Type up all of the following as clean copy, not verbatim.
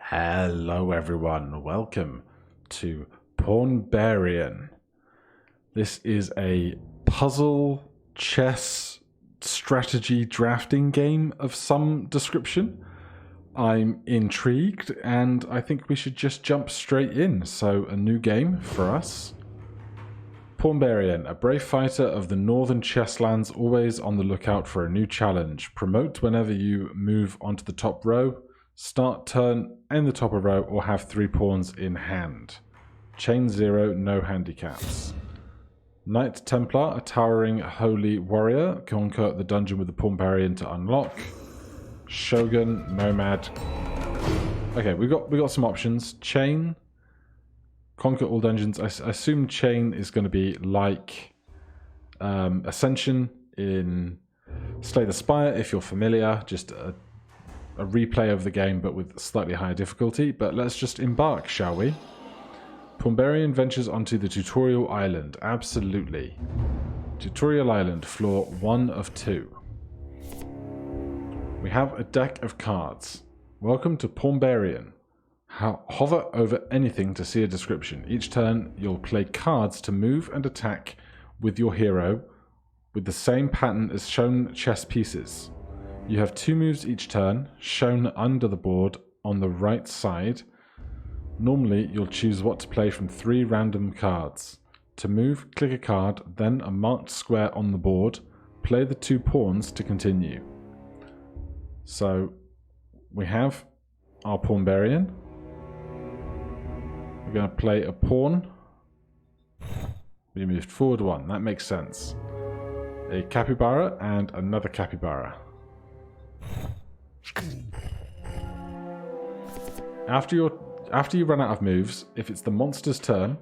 Hello everyone, welcome to Pawnbarian. This is a puzzle, chess, strategy drafting game of some description. I'm intrigued and I think we should just jump straight in. So a new game for us. Pawnbarian, a brave fighter of the northern chesslands, always on the lookout for a new challenge. Promote whenever you move onto the top row. Start turn in the top of row or have 3 pawns in hand. Chain 0, no handicaps. Knight Templar, a towering holy warrior. Conquer the dungeon with the Pawnbarian to unlock. Shogun, nomad. Okay, we got some options. Chain, conquer all dungeons. I assume chain is going to be like Ascension in Slay the Spire, if you're familiar. Just a replay of the game, but with slightly higher difficulty. But let's just embark, shall we? Pawnbarian ventures onto the tutorial island. Absolutely. Tutorial island, floor 1 of 2. We have a deck of cards. Welcome to Pawnbarian. Hover over anything to see a description. Each turn, you'll play cards to move and attack with your hero with the same pattern as shown chess pieces. You have 2 moves each turn, shown under the board on the right side. Normally, you'll choose what to play from 3 random cards. To move, click a card, then a marked square on the board. Play the 2 pawns to continue. So, we have our Pawnbarian. We're going to play a pawn. We moved forward 1, that makes sense. A capybara and another capybara. After you run out of moves, if it's the monster's turn,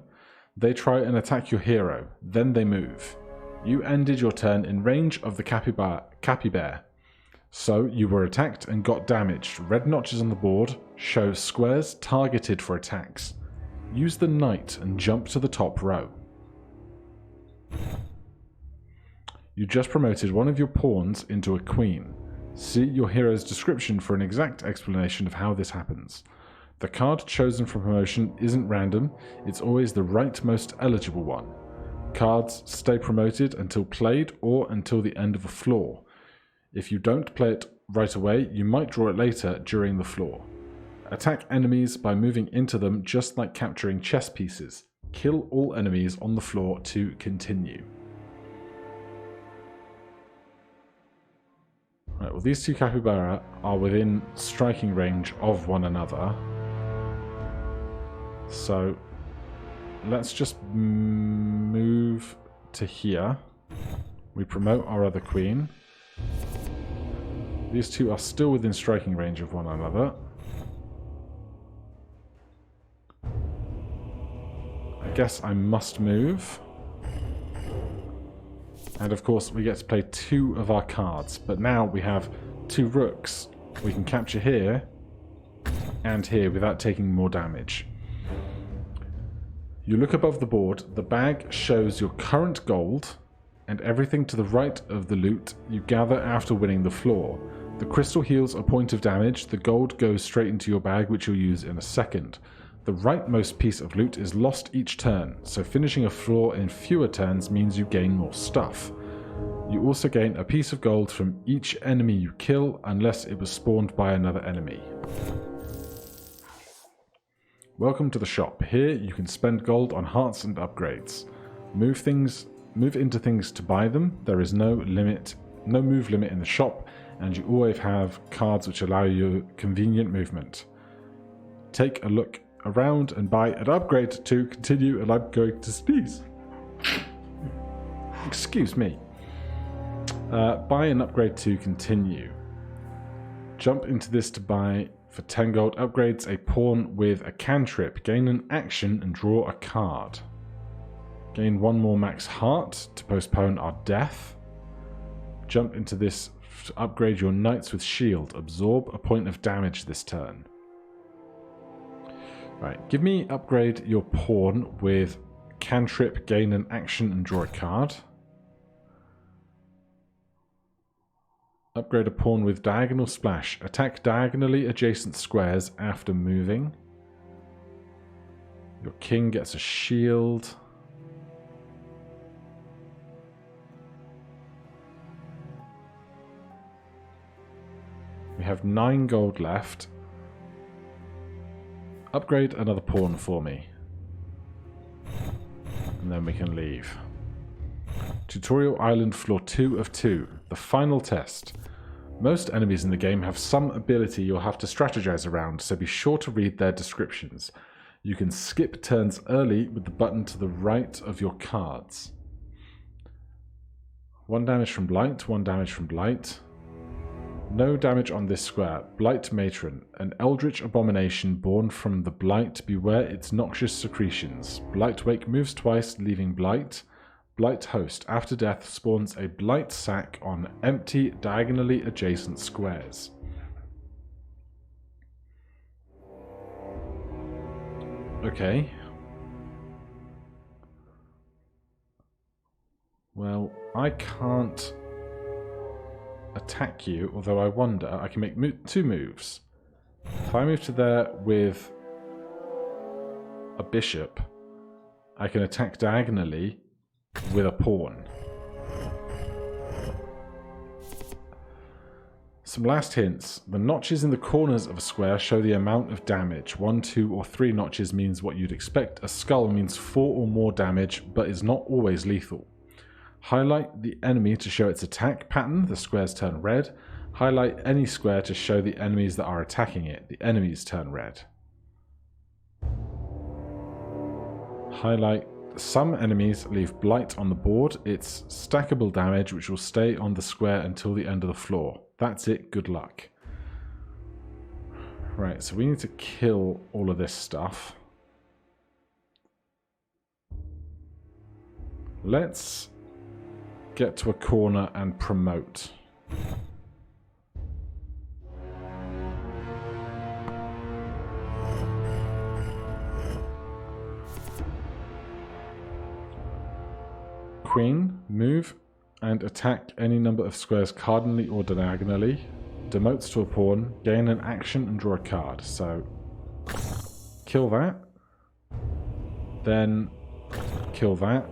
they try and attack your hero, then they move. You ended your turn in range of the capybara. So you were attacked and got damaged. Red notches on the board show squares targeted for attacks. Use the knight and jump to the top row. You just promoted one of your pawns into a queen. See your hero's description for an exact explanation of how this happens. The card chosen for promotion isn't random, it's always the rightmost eligible one. Cards stay promoted until played or until the end of a floor. If you don't play it right away, you might draw it later during the floor. Attack enemies by moving into them just like capturing chess pieces. Kill all enemies on the floor to continue. Right, well, these 2 capybara are within striking range of one another. So let's just move to here. We promote our other queen. These 2 are still within striking range of one another. I guess I must move. And of course we get to play 2 of our cards, but now we have 2 rooks. We can capture here and here without taking more damage. You look above the board, the bag shows your current gold and everything to the right of the loot you gather after winning the floor. The crystal heals a point of damage, the gold goes straight into your bag which you'll use in a second. The rightmost piece of loot is lost each turn, so finishing a floor in fewer turns means you gain more stuff. You also gain a piece of gold from each enemy you kill, unless it was spawned by another enemy. Welcome to the shop. Here you can spend gold on hearts and upgrades. Move into things to buy them. There is no move limit in the shop, and you always have cards which allow you convenient movement. Take a look around and buy an upgrade to continue, and I'm going to sneeze. Excuse me. Buy an upgrade to continue. Jump into this to buy for 10 gold. Upgrades a pawn with a cantrip. Gain an action and draw a card. Gain 1 more max heart to postpone our death. Jump into this to upgrade your knights with shield. Absorb a point of damage this turn. Right, give me upgrade your pawn with cantrip, gain an action and draw a card. Upgrade a pawn with diagonal splash. Attack diagonally adjacent squares after moving. Your king gets a shield. We have 9 gold left. Upgrade another pawn for me. And then we can leave. Tutorial Island Floor 2 of 2. The final test. Most enemies in the game have some ability you'll have to strategize around, so be sure to read their descriptions. You can skip turns early with the button to the right of your cards. 1 damage from Blight, 1 damage from Blight. No damage on this square. Blight Matron, an eldritch abomination born from the Blight. Beware its noxious secretions. Blight Wake moves twice, leaving Blight. Blight Host, after death, spawns a Blight sack on empty, diagonally adjacent squares. Okay. Well, I can't attack you, although I wonder, I can make 2 moves. If I move to there with a bishop, I can attack diagonally with a pawn. Some last hints. The notches in the corners of a square show the amount of damage. 1, 2, or 3 notches means what you'd expect. A skull means 4 or more damage, but is not always lethal. Highlight the enemy to show its attack pattern. The squares turn red. Highlight any square to show the enemies that are attacking it. The enemies turn red. Highlight some enemies leave Blight on the board. It's stackable damage which will stay on the square until the end of the floor. That's it. Good luck. Right, so we need to kill all of this stuff. Let's get to a corner and promote. Queen, move and attack any number of squares cardinally or diagonally. Demotes to a pawn, gain an action and draw a card. So, kill that. Then, kill that.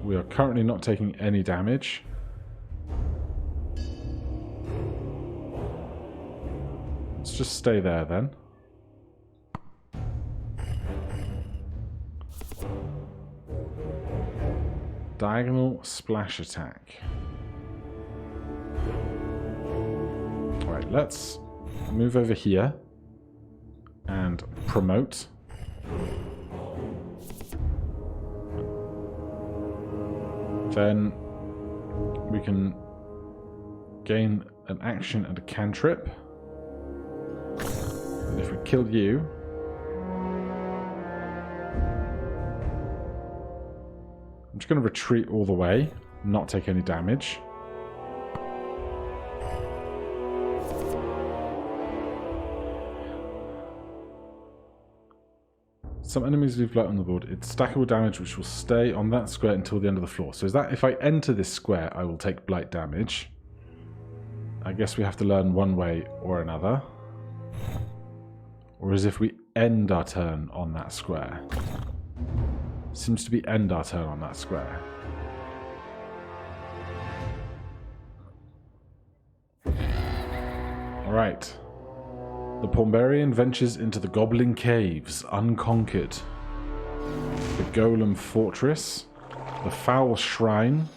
We are currently not taking any damage. Let's just stay there then. Diagonal splash attack. Alright, let's move over here and promote. Then we can gain an action and a cantrip. And if we kill you, I'm just going to retreat all the way, not take any damage. Some enemies leave light on the board. It's stackable damage which will stay on that square until the end of the floor. So is that if I enter this square, I will take blight damage? I guess we have to learn one way or another. Or is if we end our turn on that square? Seems to be end our turn on that square. Alright. The Pawnbarian ventures into the Goblin Caves, unconquered. The Golem Fortress. The Foul Shrine.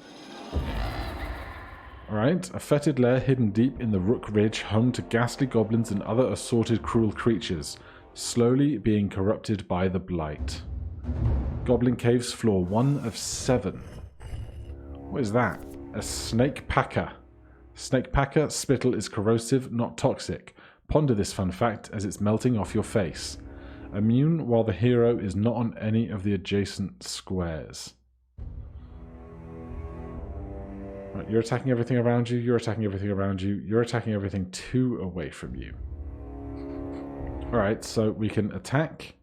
Alright, a fetid lair hidden deep in the Rook Ridge, home to ghastly goblins and other assorted cruel creatures, slowly being corrupted by the blight. Goblin Caves, floor 1 of 7. What is that? A snake packer. Snake packer spittle is corrosive, not toxic. Ponder this fun fact as it's melting off your face. Immune while the hero is not on any of the adjacent squares. Right, you're attacking everything around you, you're attacking everything around you, you're attacking everything 2 away from you. Alright, so we can attack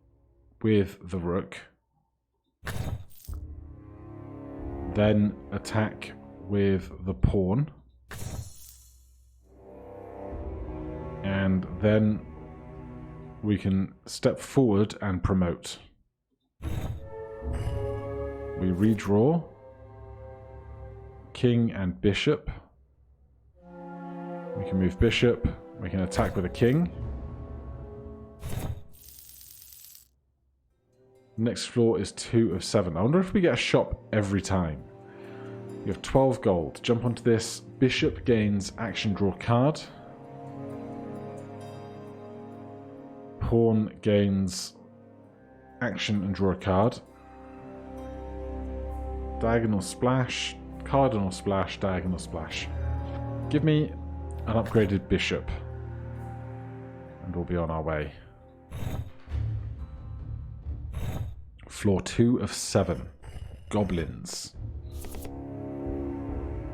with the rook. Then attack with the pawn. And then we can step forward and promote. We redraw king and bishop. We can move bishop. We can attack with a king. Next floor is 2 of 7. I wonder if we get a shop every time. You have 12 gold. Jump onto this. Bishop gains action, draw card. Pawn gains action and draw a card. Diagonal splash, cardinal splash, diagonal splash. Give me an upgraded bishop and we'll be on our way. Floor 2 of 7. Goblins.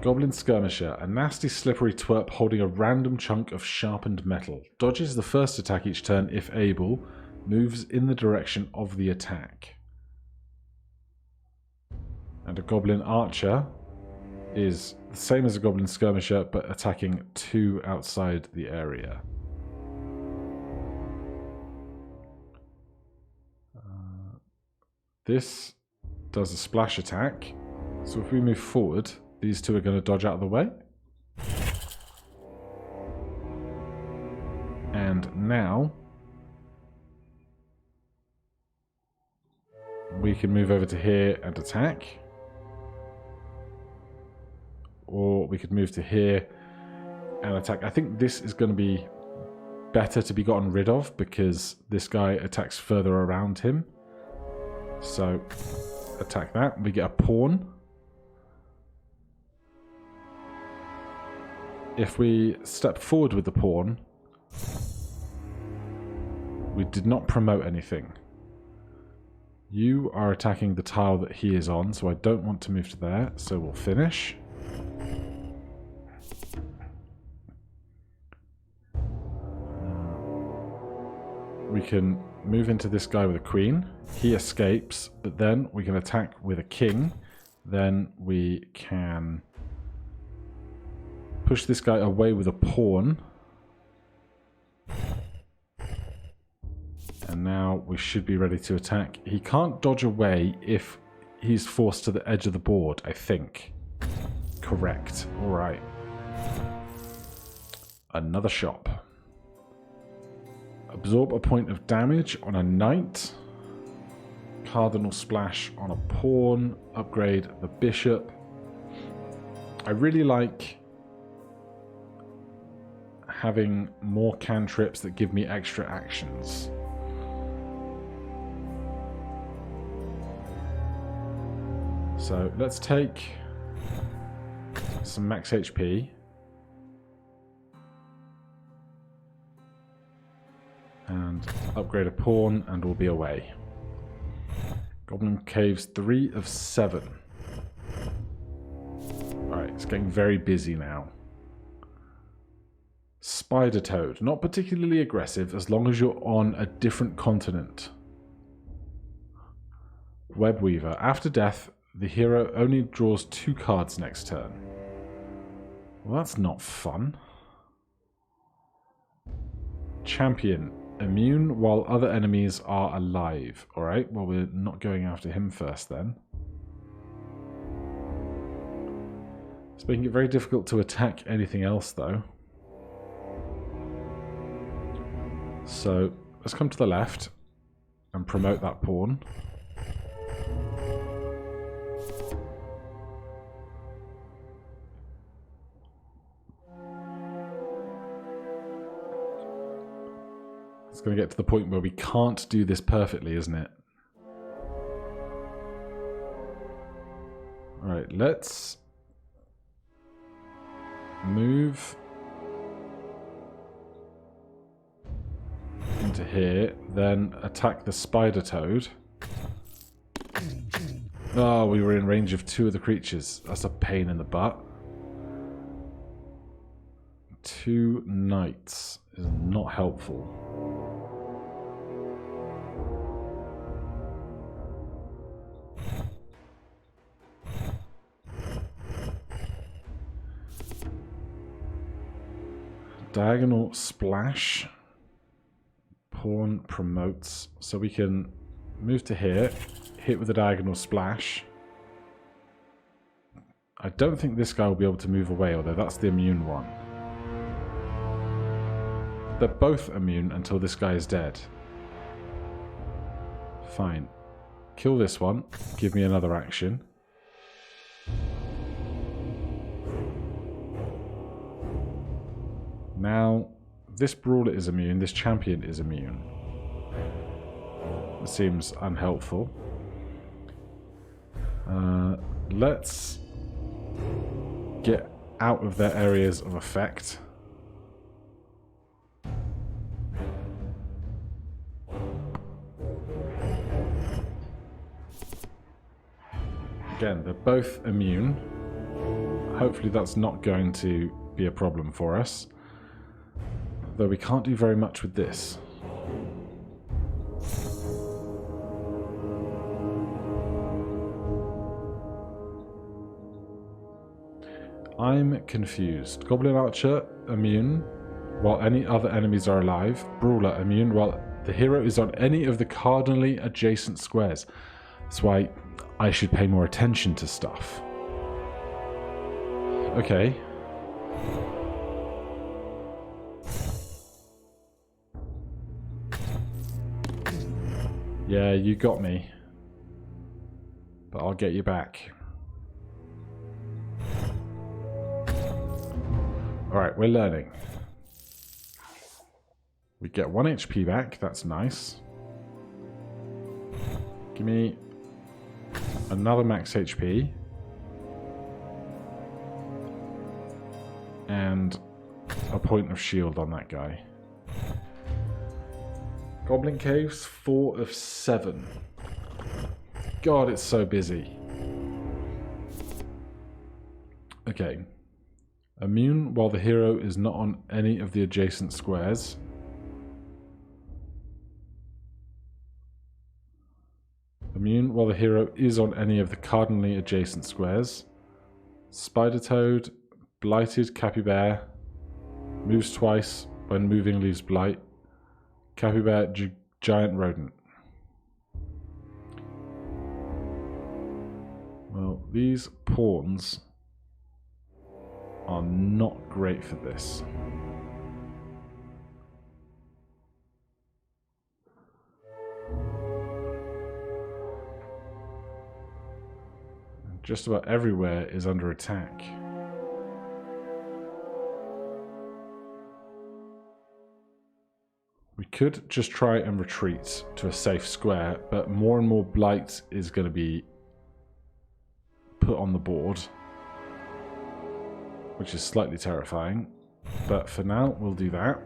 Goblin Skirmisher, a nasty slippery twerp holding a random chunk of sharpened metal. Dodges the first attack each turn if able, moves in the direction of the attack. And a Goblin Archer is the same as a Goblin Skirmisher, but attacking 2 outside the area. This does a splash attack, so if we move forward, these 2 are going to dodge out of the way. And now we can move over to here and attack. Or we could move to here and attack. I think this is going to be better to be gotten rid of because this guy attacks further around him. So attack that. We get a pawn. If we step forward with the pawn, we did not promote anything. You are attacking the tile that he is on, so I don't want to move to there, so we'll finish. We can move into this guy with a queen. He escapes, but then we can attack with a king. Then we can push this guy away with a pawn. And now we should be ready to attack. He can't dodge away if he's forced to the edge of the board, I think. Correct. Alright. Another shop. Absorb a point of damage on a knight. Cardinal splash on a pawn. Upgrade the bishop. I really like having more cantrips that give me extra actions. So let's take some max HP. And upgrade a pawn and we'll be away. Goblin Caves 3 of 7. Alright, it's getting very busy now. Spider Toad, not particularly aggressive as long as you're on a different continent. Web Weaver, after death, the hero only draws 2 cards next turn. Well, that's not fun. Champion, immune while other enemies are alive. Alright, well we're not going after him first then. It's making it very difficult to attack anything else though. So let's come to the left and promote that pawn. It's going to get to the point where we can't do this perfectly, isn't it? Alright, let's move into here, then attack the Spider Toad. Oh, we were in range of 2 of the creatures. That's a pain in the butt. 2 knights is not helpful. Diagonal splash. Pawn promotes. So we can move to here, hit with a diagonal splash. I don't think this guy will be able to move away, although that's the immune one. They're both immune until this guy is dead. Fine. Kill this one. Give me another action. Now, this brawler is immune. This champion is immune. It seems unhelpful. Let's get out of their areas of effect. Again, they're both immune. Hopefully that's not going to be a problem for us. Though we can't do very much with this. I'm confused. Goblin Archer, immune, while any other enemies are alive. Brawler, immune, while the hero is on any of the cardinally adjacent squares. That's why I should pay more attention to stuff. Okay. Yeah, you got me. But I'll get you back. Alright, we're learning. We get 1 HP back, that's nice. Give me another max HP. And a point of shield on that guy. Goblin Caves, 4 of 7. God, it's so busy. Okay. Immune while the hero is not on any of the adjacent squares. Immune while the hero is on any of the cardinally adjacent squares. Spider Toad, Blighted Capybara, moves twice, when moving leaves blight. Capybara, giant rodent. Well, these pawns are not great for this. Just about everywhere is under attack. We could just try and retreat to a safe square, but more and more blight is going to be put on the board, which is slightly terrifying. But for now, we'll do that.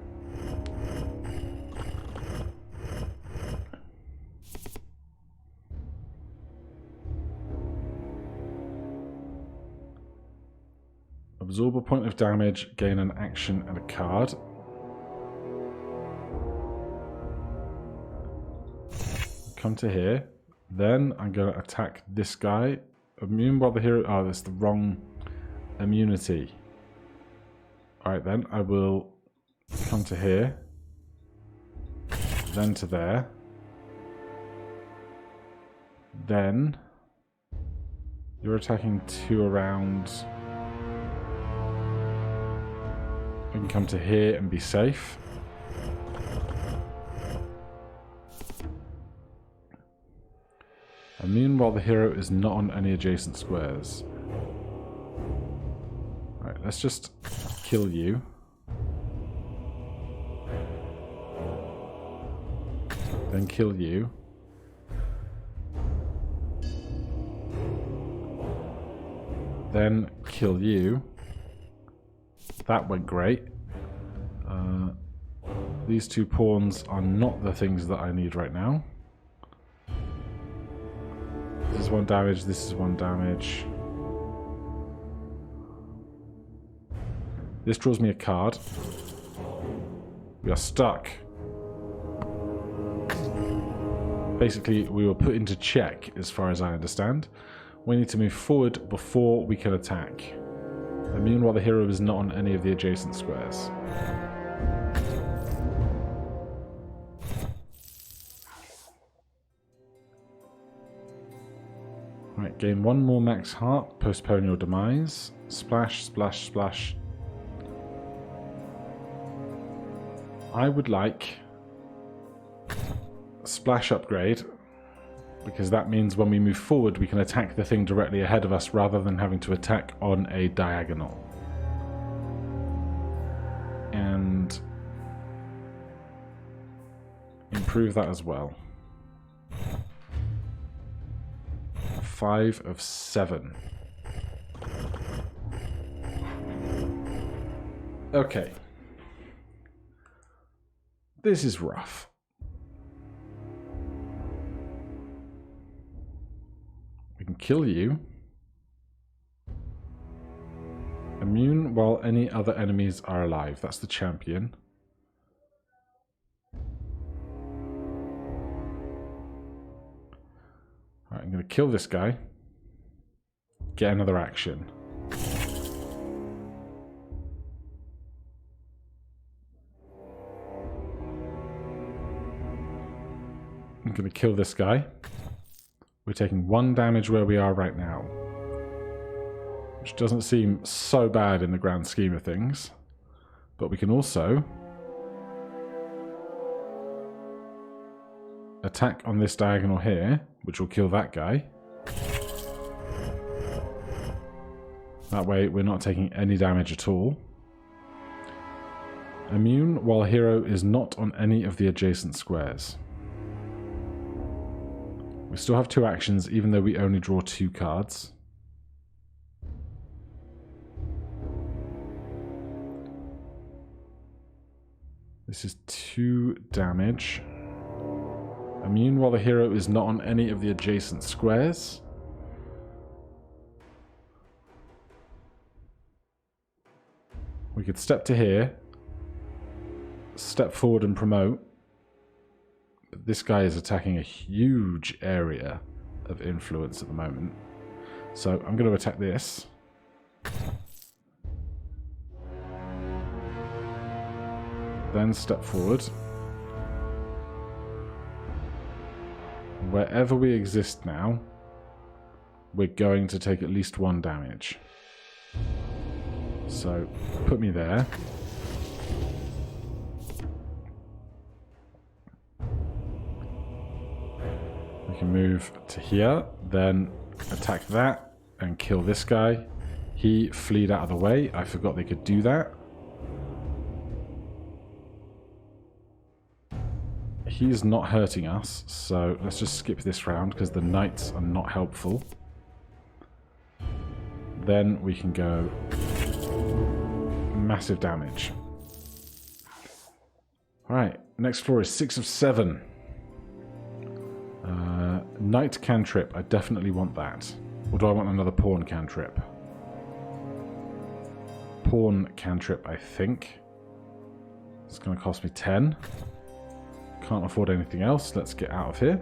Absorb a point of damage, gain an action and a card. Come to here. Then I'm going to attack this guy. Immune while the hero... Oh, that's the wrong immunity. Alright then, I will come to here. Then to there. Then you're attacking 2 around. We can come to here and be safe. Immune while the hero is not on any adjacent squares. Alright, let's just kill you. Then kill you. Then kill you. That went great. These 2 pawns are not the things that I need right now. This is 1 damage, this is 1 damage. This draws me a card. We are stuck. Basically, we were put into check, as far as I understand. We need to move forward before we can attack. Immune while the hero is not on any of the adjacent squares. Right, gain 1 more max heart, postpone your demise. Splash, splash, splash. I would like a splash upgrade, because that means when we move forward we can attack the thing directly ahead of us rather than having to attack on a diagonal. And improve that as well. 5 of 7. Okay. This is rough. We can kill you. Immune while any other enemies are alive. That's the champion. Alright, I'm going to kill this guy. Get another action. I'm going to kill this guy. We're taking 1 damage where we are right now. Which doesn't seem so bad in the grand scheme of things. But we can also attack on this diagonal here, which will kill that guy. That way we're not taking any damage at all. Immune while hero is not on any of the adjacent squares. We still have 2 actions even though we only draw 2 cards. This is 2 damage. Immune while the hero is not on any of the adjacent squares. We could step to here, step forward and promote. But this guy is attacking a huge area of influence at the moment. So I'm going to attack this. Then step forward. Wherever we exist now, we're going to take at least 1 damage. So, put me there. We can move to here, then attack that and kill this guy. He fleed out of the way. I forgot they could do that. He's not hurting us, so let's just skip this round because the knights are not helpful. Then we can go massive damage. Alright, next floor is 6 of 7. Knight cantrip, I definitely want that. Or do I want another pawn cantrip? Pawn cantrip, I think. It's going to cost me 10. Can't afford anything else. Let's get out of here.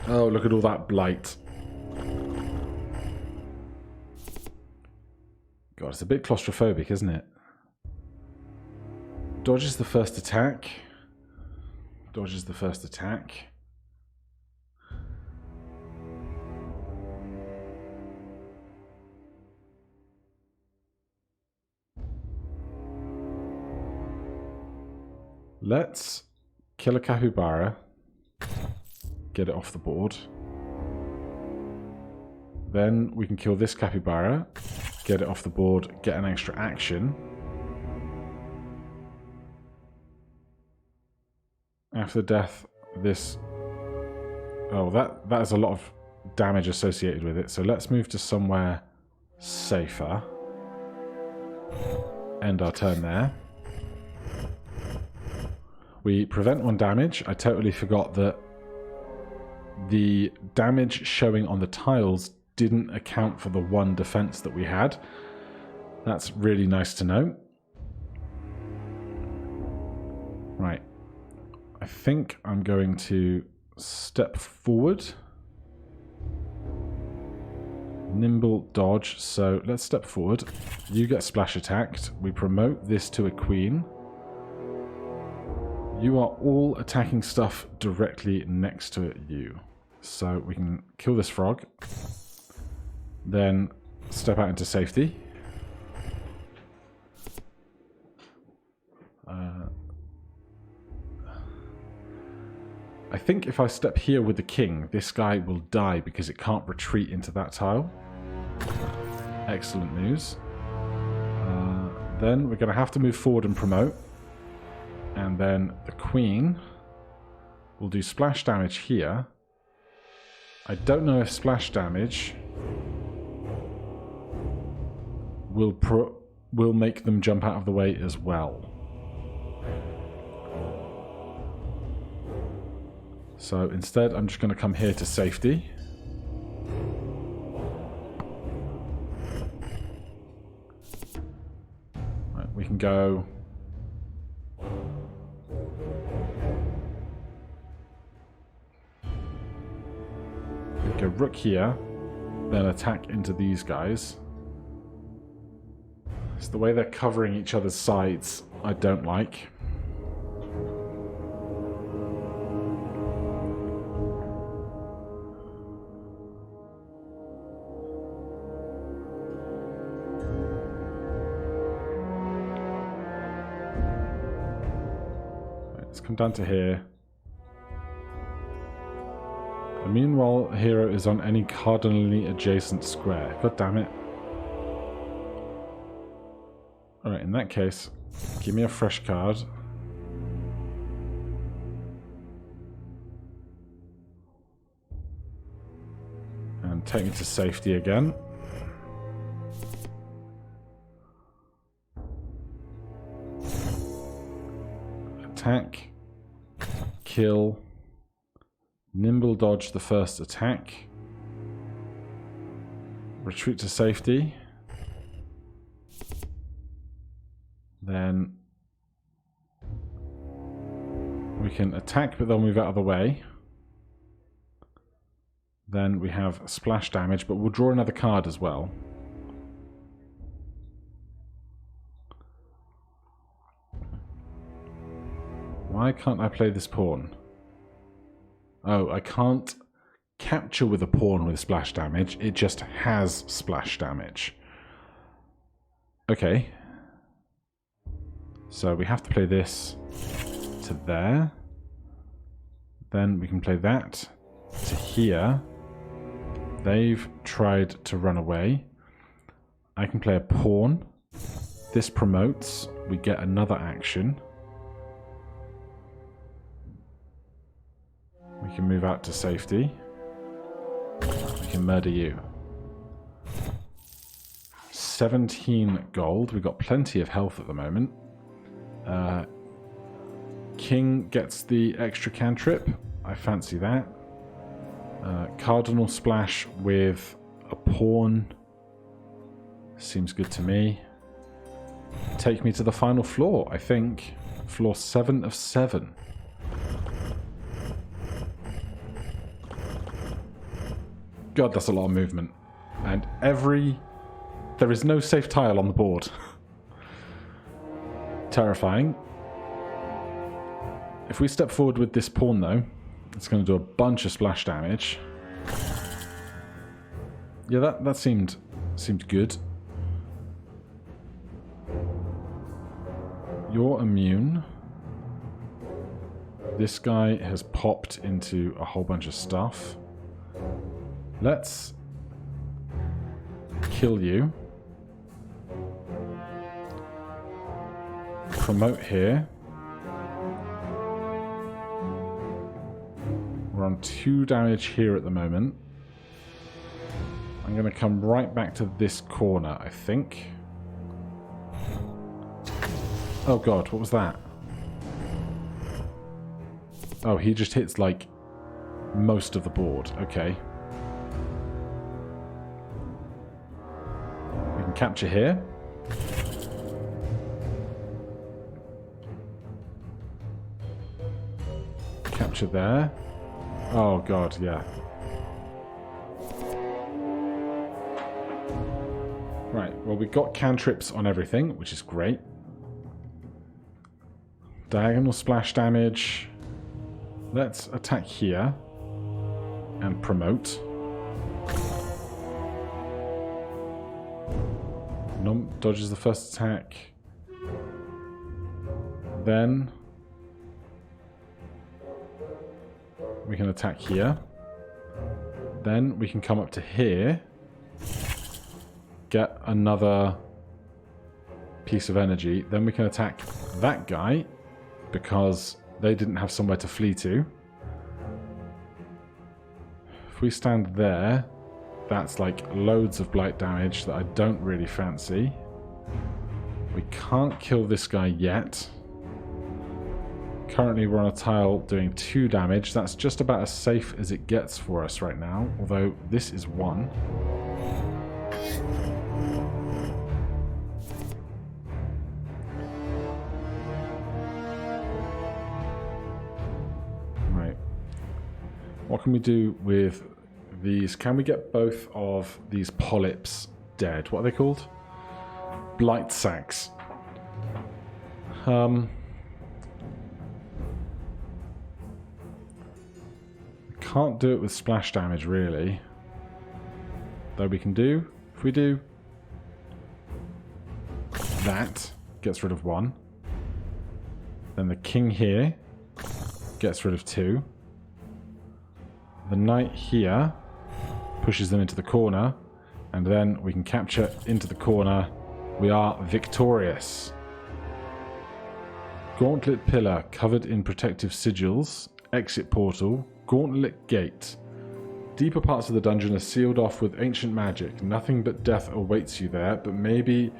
Oh, look at all that blight. God, it's a bit claustrophobic, isn't it? Dodges the first attack. Dodges the first attack. Let's kill a capybara. Get it off the board. Then we can kill this capybara. Get it off the board. Get an extra action. After death, this... Oh, that is a lot of damage associated with it. So let's move to somewhere safer. End our turn there. We prevent 1 damage. I totally forgot that the damage showing on the tiles didn't account for the 1 defense that we had. That's really nice to know. Right. I think I'm going to step forward. Nimble dodge. So let's step forward. You get splash attacked. We promote this to a queen. You are all attacking stuff directly next to you. So we can kill this frog. Then step out into safety. I think if I step here with the king, this guy will die because it can't retreat into that tile. Excellent news. Then we're going to have to move forward and promote. And then the queen will do splash damage here. I don't know if splash damage will make them jump out of the way as well. So instead, I'm just going to come here to safety. Right, we can go... We go rook here, then attack into these guys. It's the way they're covering each other's sides I don't like. Let's come down to here. The meanwhile hero is on any cardinally adjacent square. God damn it. Alright, in that case, give me a fresh card. And take me to safety again. Attack. Kill. Nimble dodge the first attack. Retreat to safety. Then we can attack, but they'll move out of the way. Then we have splash damage, but we'll draw another card as well. Why can't I play this pawn? Oh, I can't capture with a pawn with splash damage. It just has splash damage. Okay. So we have to play this to there. Then we can play that to here. They've tried to run away. I can play a pawn. This promotes. We get another action. We can move out to safety. We can murder you. 17 gold. We've got plenty of health at the moment. King gets the extra cantrip. I fancy that. Cardinal splash with a pawn. Seems good to me. Take me to the final floor, I think. Floor 7 of 7. God, that's a lot of movement. And there is no safe tile on the board. Terrifying. If we step forward with this pawn, though, it's going to do a bunch of splash damage. Yeah, that seemed good. You're immune. This guy has popped into a whole bunch of stuff. Let's kill you. Promote here. We're on 2 damage here at the moment. I'm going to come right back to this corner, I think. Oh god, what was that? Oh, he just hits, like, most of the board. Okay. We can capture here. Capture there. Oh god, yeah. Right, well, we got cantrips on everything, which is great. Diagonal splash damage. Let's attack here and promote. Nump dodges the first attack. Then we can attack here. Then we can come up to here. Get another piece of energy. Then we can attack that guy because they didn't have somewhere to flee to. If we stand there, that's like loads of blight damage that I don't really fancy. We can't kill this guy yet. Currently we're on a tile doing 2 damage. That's just about as safe as it gets for us right now, although this is 1. Right. What can we do with these? Can we get both of these polyps dead? What are they called? Blight sacks. Can't do it with splash damage, really. Though we can do, if we do that, gets rid of 1. Then the king here gets rid of 2. The knight here pushes them into the corner, and then we can capture into the corner. We are victorious. Gauntlet pillar covered in protective sigils. Exit portal. Gauntlet gate. Deeper parts of the dungeon are sealed off with ancient magic. Nothing but death awaits you there, but maybe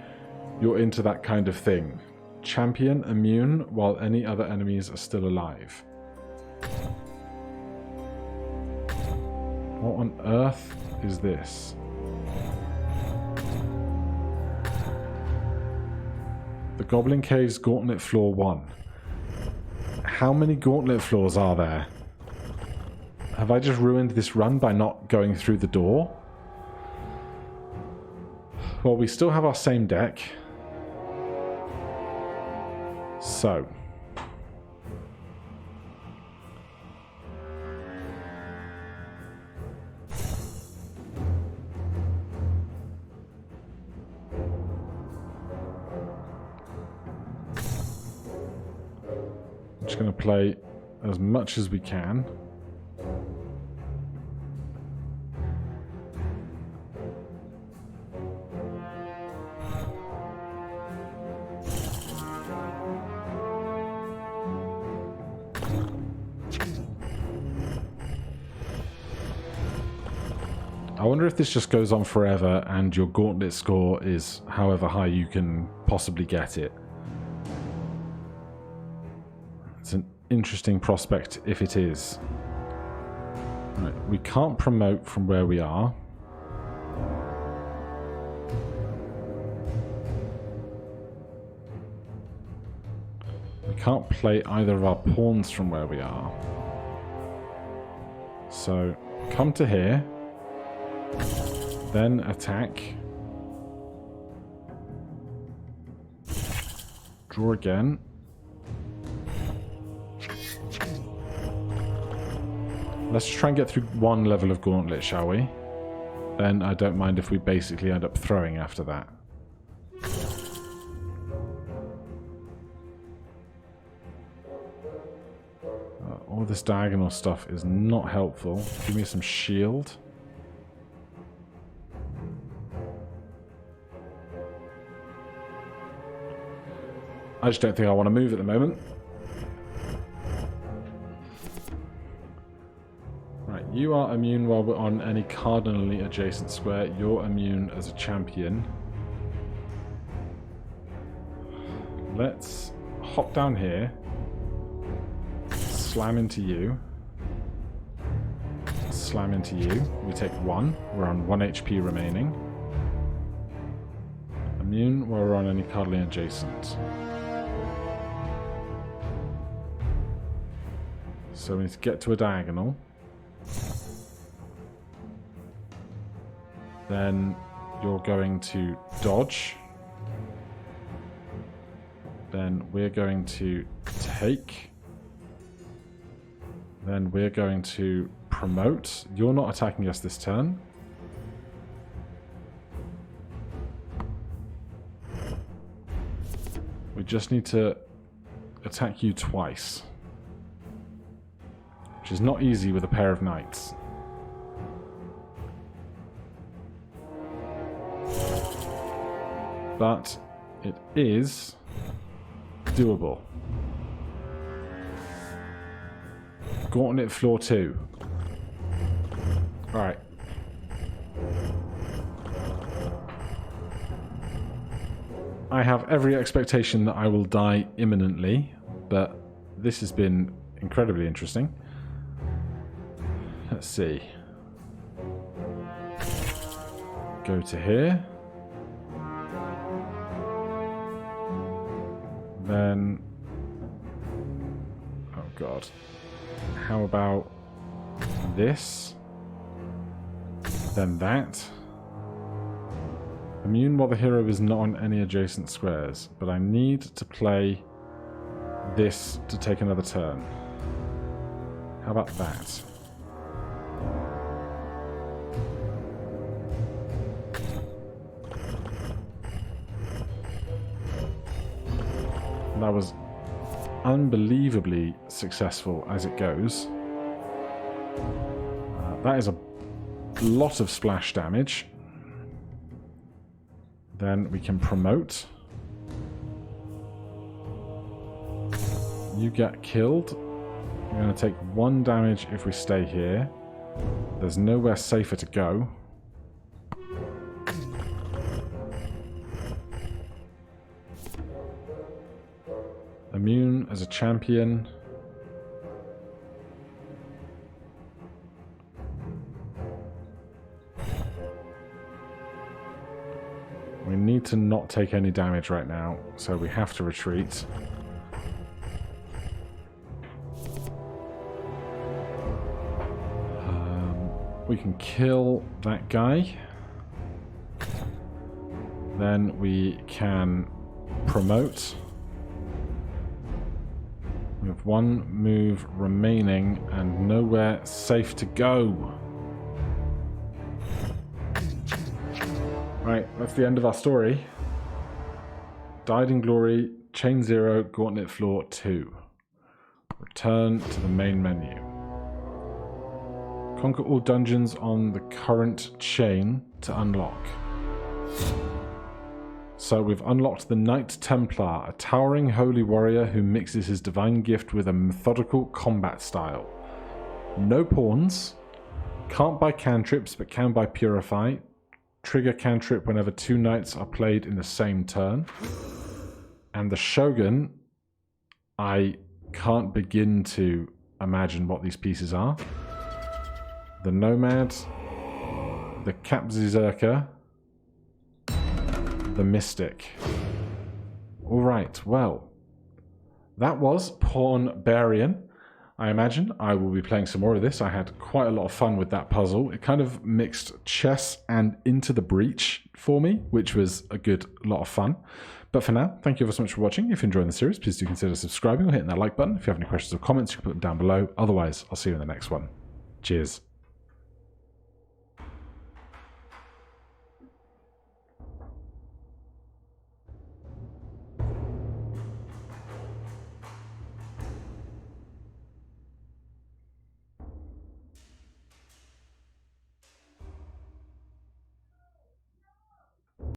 you're into that kind of thing. Champion immune while any other enemies are still alive. What on earth is this? The Goblin Caves Gauntlet Floor 1. How many gauntlet floors are there? Have I just ruined this run by not going through the door? Well, we still have our same deck. So. I'm just going to play as much as we can. I wonder if this just goes on forever and your gauntlet score is however high you can possibly get it. It's an interesting prospect if it is. Right, we can't promote from where we are. We can't play either of our pawns from where we are. So, come to here. Then attack. Draw again. Let's just try and get through 1 level of gauntlet, shall we? Then I don't mind if we basically end up throwing after that. All this diagonal stuff is not helpful. Give me some shield. I just don't think I want to move at the moment. Right, you are immune while we're on any cardinally adjacent square. You're immune as a champion. Let's hop down here. Slam into you. Slam into you. We take 1. We're on 1 HP remaining. Immune while we're on any cardinally adjacent. So we need to get to a diagonal. Then you're going to dodge. Then we're going to take. Then we're going to promote. You're not attacking us this turn. We just need to attack you twice. Which is not easy with a pair of knights. But it is doable. Gauntlet floor 2. Alright. I have every expectation that I will die imminently, but this has been incredibly interesting. Let's see. Go to here. Then... oh god. How about this? Then that. Immune while the hero is not on any adjacent squares, but I need to play this to take another turn. How about that? That was unbelievably successful as it goes. That is a lot of splash damage. Then we can promote. You get killed. You're going to take 1 damage if we stay here. There's nowhere safer to go. Immune as a champion. We need to not take any damage right now, so we have to retreat. We can kill that guy. Then we can promote. We have 1 move remaining and nowhere safe to go. Right, that's the end of our story. Died in Glory, Chain 0, Gauntlet Floor 2. Return to the main menu. Conquer all dungeons on the current chain to unlock. So we've unlocked the Knight Templar, a towering holy warrior who mixes his divine gift with a methodical combat style. No pawns, can't buy cantrips but can buy purify, trigger cantrip whenever 2 knights are played in the same turn. And the Shogun, I can't begin to imagine what these pieces are. The Nomad, the Capzizerker, the Mystic. Alright, well, that was Pawnbarian. I imagine I will be playing some more of this. I had quite a lot of fun with that puzzle. It kind of mixed chess and Into the Breach for me, which was a good lot of fun. But for now, thank you ever so much for watching. If you're enjoying the series, please do consider subscribing or hitting that like button. If you have any questions or comments, you can put them down below. Otherwise, I'll see you in the next one. Cheers.